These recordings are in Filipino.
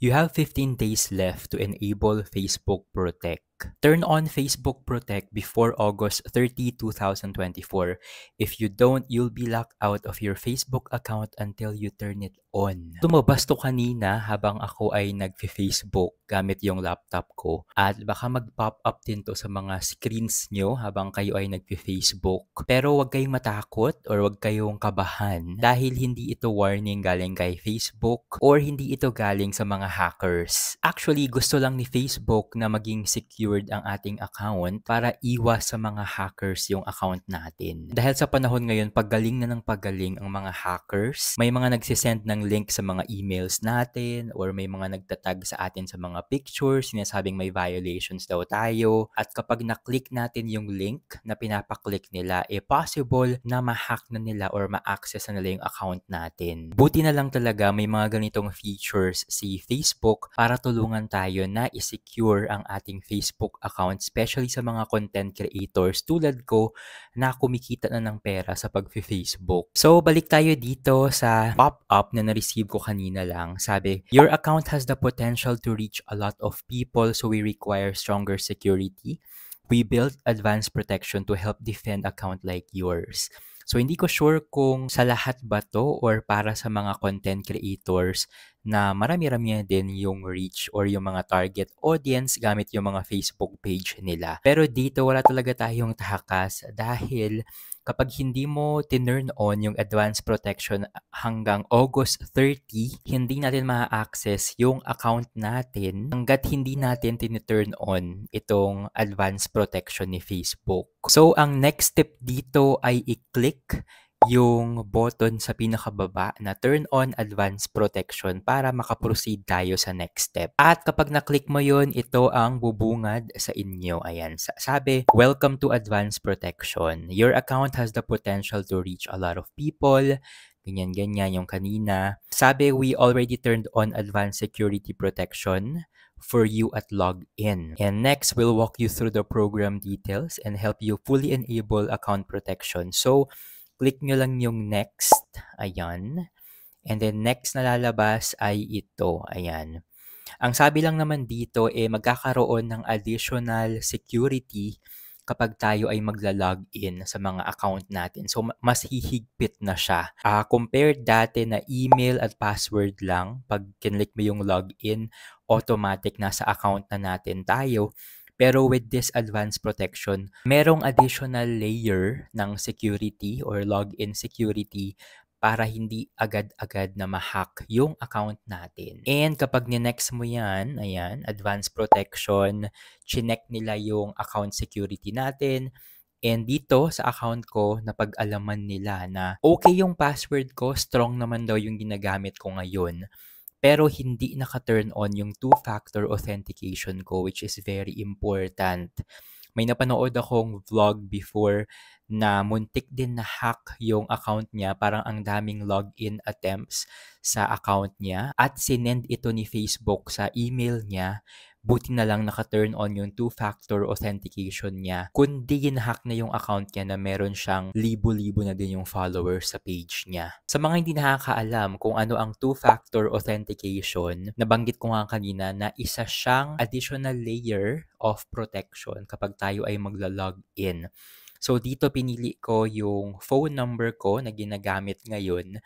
You have 15 days left to enable Facebook Protect. Turn on Facebook Protect before August 30, 2024. If you don't, you'll be locked out of your Facebook account until you turn it on. Lumabas to kanina habang ako ay nag-Facebook gamit yung laptop ko. At baka mag-pop up din to sa mga screens nyo habang kayo ay nag-Facebook. Pero huwag kayong matakot or huwag kayong kabahan dahil hindi ito warning galing kay Facebook or hindi ito galing sa mga hackers. Actually, gusto lang ni Facebook na maging secured ang ating account para iwas sa mga hackers yung account natin. Dahil sa panahon ngayon, paggaling na ng paggaling ang mga hackers, may mga nagsisend ng link sa mga emails natin or may mga nagtatag sa atin sa mga pictures, sinasabing may violations daw tayo. At kapag na-click natin yung link na pinapaklik nila, possible na ma-hack na nila or ma-access na nila yung account natin. Buti na lang talaga may mga ganitong features si Facebook para tulungan tayo na i-secure ang ating Facebook account, especially sa mga content creators tulad ko na kumikita na ng pera sa pag-Facebook. So, balik tayo dito sa pop-up na na-receive ko kanina lang. Sabi, your account has the potential to reach a lot of people, so we require stronger security. We built advanced protection to help defend account like yours. So, hindi ko sure kung sa lahat ba to or para sa mga content creators na marami-rami din yung reach or yung mga target audience gamit yung mga Facebook page nila. Pero dito wala talaga tayong tahakas dahil kapag hindi mo tinurn on yung advanced protection hanggang August 30, hindi natin ma-access yung account natin hanggat hindi natin tin-turn on itong advanced protection ni Facebook. So, ang next step dito ay i-click yung button sa pinakababa na turn on advanced protection para makaproceed tayo sa next step. At kapag na-click mo yun, ito ang bubungad sa inyo. Ayan, sabi, welcome to advanced protection. Your account has the potential to reach a lot of people. Ganyan-ganyan yung kanina. Sabi, we already turned on advanced security protection for you at login. And next, we'll walk you through the program details and help you fully enable account protection. So, click nyo lang yung next. Ayan. And then next na lalabas ay ito. Ayan. Ang sabi lang naman dito, magkakaroon ng additional security kapag tayo ay magla-login sa mga account natin. So, mas hihigpit na siya. Compared dati na email at password lang, pag kinlik mo yung login, automatic nasa account na natin tayo. Pero with this advanced protection, merong additional layer ng security or login security para hindi agad-agad na ma-hack yung account natin. And kapag ni-next mo yan, ayan, advanced protection, chinek nila yung account security natin. And dito sa account ko, napag-alaman nila na okay yung password ko, strong naman daw yung ginagamit ko ngayon. Pero hindi naka-turn on yung two-factor authentication ko, which is very important. May napanood akong vlog before na muntik din na hack yung account niya. Parang ang daming login attempts sa account niya. At sinend ito ni Facebook sa email niya. Buti na lang naka-turn on yung two-factor authentication niya. Kundi ginahack na yung account niya na meron siyang libo-libo na din yung followers sa page niya. Sa mga hindi nakakaalam kung ano ang two-factor authentication, nabanggit ko nga kanina na isa siyang additional layer of protection kapag tayo ay magla-login. So dito pinili ko yung phone number ko na ginagamit ngayon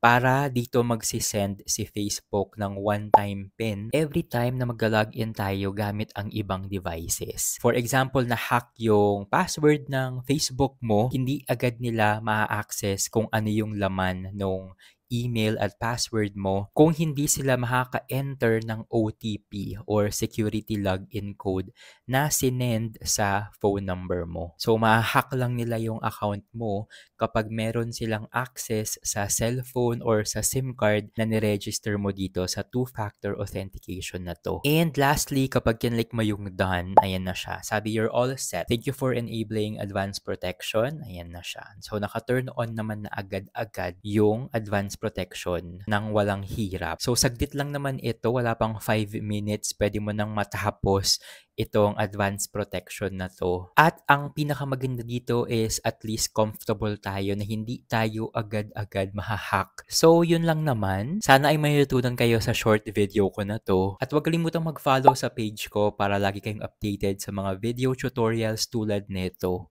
para dito magsisend si Facebook ng one-time PIN every time na mag-login tayo gamit ang ibang devices. For example, na-hack yung password ng Facebook mo, hindi agad nila ma-access kung ano yung laman ng email at password mo kung hindi sila makaka-enter ng OTP or security login code na sinend sa phone number mo. So, ma-hack lang nila yung account mo kapag meron silang access sa cellphone or sa SIM card na niregister mo dito sa two-factor authentication na to. And lastly, kapag kinlik mo yung done, ayan na siya. Sabi, you're all set. Thank you for enabling advanced protection. Ayan na siya. So, naka-turn on naman na agad-agad yung advanced advanced protection ng walang hirap. So saglit lang naman ito, wala pang 5 minutes, pwede mo nang matapos itong advanced protection na to. At ang pinakamaganda dito is at least comfortable tayo na hindi tayo agad-agad mahahack. So yun lang naman. Sana ay may natutunan kayo sa short video ko na to. At huwag kalimutang mag-follow sa page ko para lagi kayong updated sa mga video tutorials tulad nito.